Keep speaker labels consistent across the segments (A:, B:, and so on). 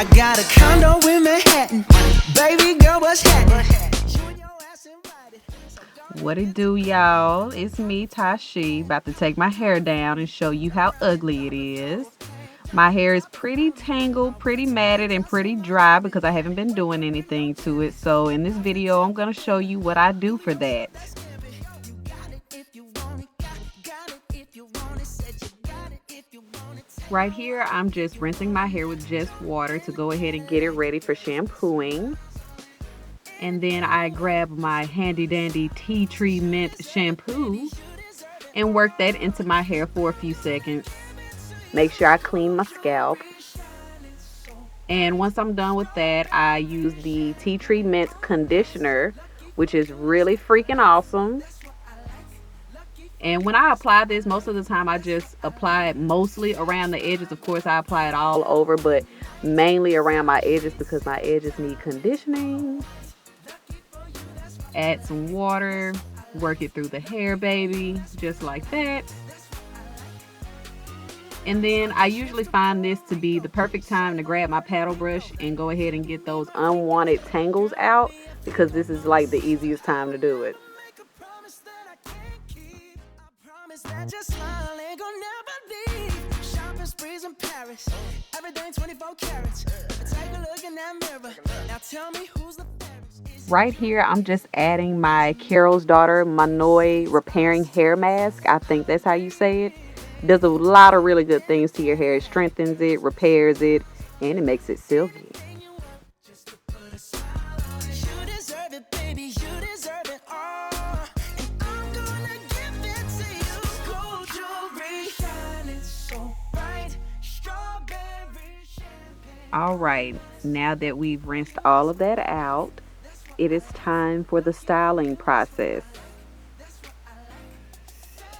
A: I got a condo in Manhattan. Baby girl, what's happening? You and your ass invited.
B: What it do, y'all? It's me, Tashi, about to take my hair down and show you how ugly it is. My hair is pretty tangled, pretty matted, and pretty dry because I haven't been doing anything to it. So in this video, I'm going to show you what I do for that. Right here, I'm just rinsing my hair with just water to go ahead and get it ready for shampooing. And then I grab my handy dandy tea tree mint shampoo and work that into my hair for a few seconds. Make sure I clean my scalp. And once I'm done with that, I use the tea tree mint conditioner, which is really freaking awesome. And when I apply this, most of the time I just apply it mostly around the edges. Of course, I apply it all over, but mainly around my edges because my edges need conditioning. Add some water, work it through the hair, baby, just like that. And then I usually find this to be the perfect time to grab my paddle brush and go ahead and get those unwanted tangles out because this is like the easiest time to do it.
A: That your smile ain't gonna never leave. Shopping sprees in Paris, everything 24 carats. Take a look in that mirror. Now tell me who's the fairest.
B: Right here, I'm just adding my Carol's Daughter Manoi Repairing Hair Mask. I think that's how you say it. Does a lot of really good things to your hair. It strengthens it, repairs it, and it makes it silky. All right, now that we've rinsed all of that out, it is time for the styling process.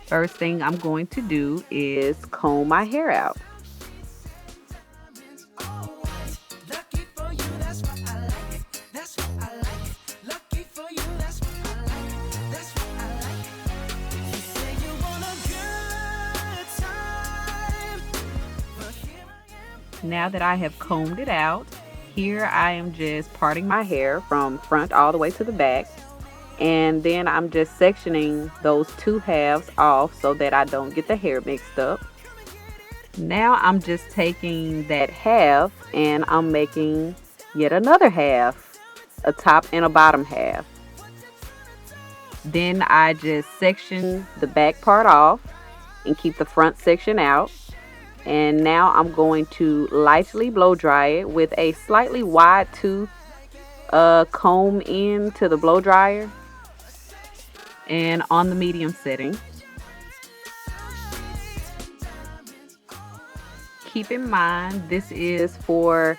B: First thing I'm going to do is comb my hair out. Now that I have combed it out, here I am just parting my hair from front all the way to the back. And then I'm just sectioning those two halves off so that I don't get the hair mixed up. Now I'm just taking that half and I'm making yet another half, a top and a bottom half. Then I just section the back part off and keep the front section out. And now I'm going to lightly blow dry it with a slightly wide tooth comb in to the blow dryer and on the medium setting. Keep in mind this is for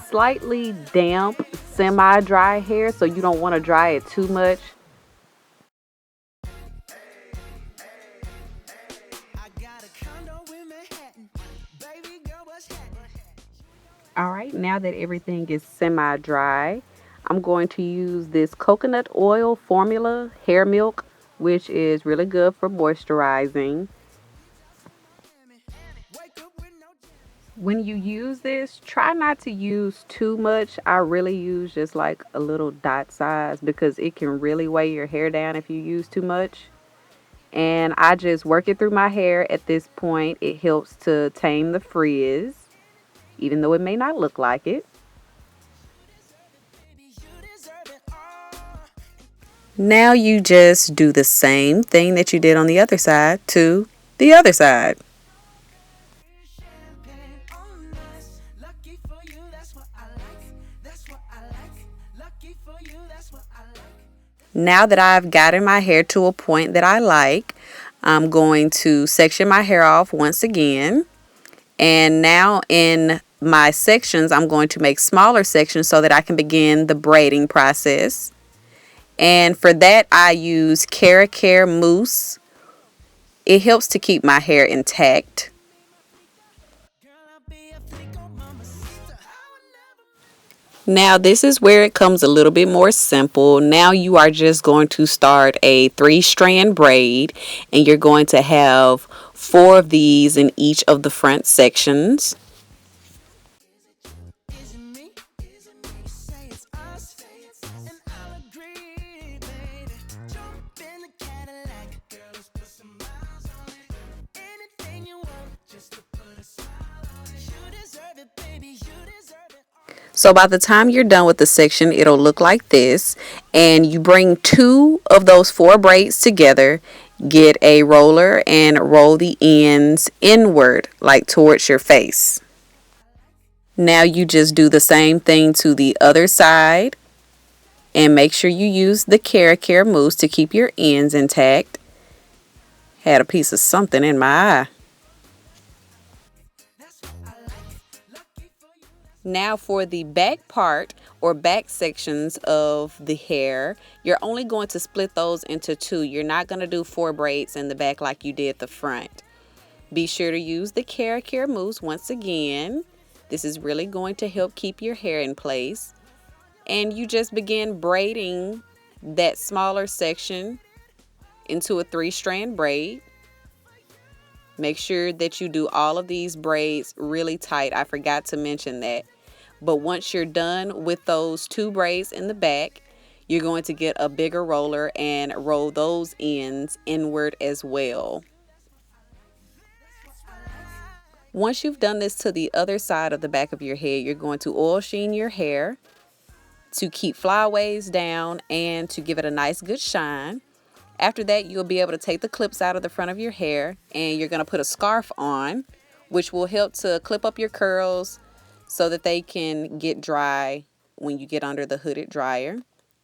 B: slightly damp, semi-dry hair, so you don't want to dry it too much. All right, now that everything is semi-dry, I'm going to use this coconut oil formula hair milk, which is really good for moisturizing. When you use this, try not to use too much. I really use just like a little dot size because it can really weigh your hair down if you use too much. And I just work it through my hair at this point. It helps to tame the frizz, even though it may not look like it. Now you just do the same thing that you did on the other side to the other side. Now that I've gotten my hair to a point that I like, I'm going to section my hair off once again. And now in my sections, I'm going to make smaller sections so that I can begin the braiding process. And for that, I use Care Mousse. It helps to keep my hair intact. Now this is where it comes a little bit more simple. Now you are just going to start a 3-strand braid, and you're going to have 4 of these in each of the front sections. So by the time you're done with the section, it'll look like this. And you bring 2 of those 4 braids together, get a roller and roll the ends inward, like towards your face. Now you just do the same thing to the other side. And make sure you use the Care mousse to keep your ends intact. Had a piece of something in my eye. Now for the back part or back sections of the hair, you're only going to split those into 2. You're not going to do 4 braids in the back like you did the front. Be sure to use the Care mousse once again. This is really going to help keep your hair in place. And you just begin braiding that smaller section into a 3-strand braid. Make sure that you do all of these braids really tight. I forgot to mention that. But once you're done with those 2 braids in the back, you're going to get a bigger roller and roll those ends inward as well. Once you've done this to the other side of the back of your head, you're going to oil sheen your hair to keep flyaways down and to give it a nice good shine. After that, you'll be able to take the clips out of the front of your hair and you're going to put a scarf on, which will help to clip up your curls so that they can get dry when you get under the hooded dryer.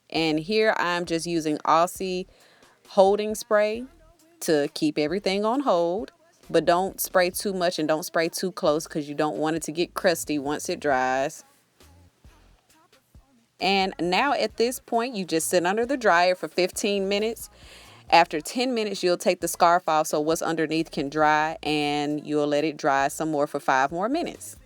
B: And here I'm just using Aussie holding spray to keep everything on hold. But don't spray too much and don't spray too close because you don't want it to get crusty once it dries. And now at this point, you just sit under the dryer for 15 minutes. After 10 minutes, you'll take the scarf off so what's underneath can dry, and you'll let it dry some more for 5 more minutes.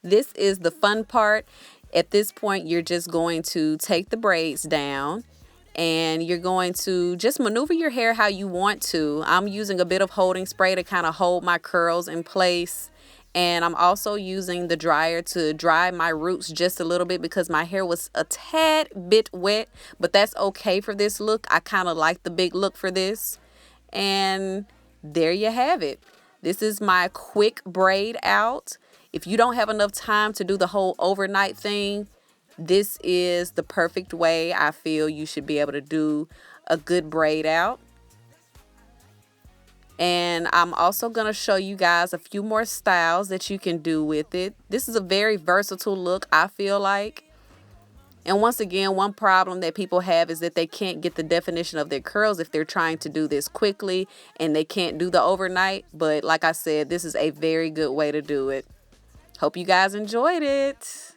B: This is the fun part. At this point, you're just going to take the braids down and you're going to just maneuver your hair how you want to. I'm using a bit of holding spray to kind of hold my curls in place. And I'm also using the dryer to dry my roots just a little bit because my hair was a tad bit wet, but that's okay for this look. I kind of like the big look for this. And there you have it. This is my quick braid out. If you don't have enough time to do the whole overnight thing, this is the perfect way I feel you should be able to do a good braid out. And I'm also going to show you guys a few more styles that you can do with it. This is a very versatile look, I feel like. And once again, one problem that people have is that they can't get the definition of their curls if they're trying to do this quickly and they can't do the overnight. But like I said, this is a very good way to do it. Hope you guys enjoyed it.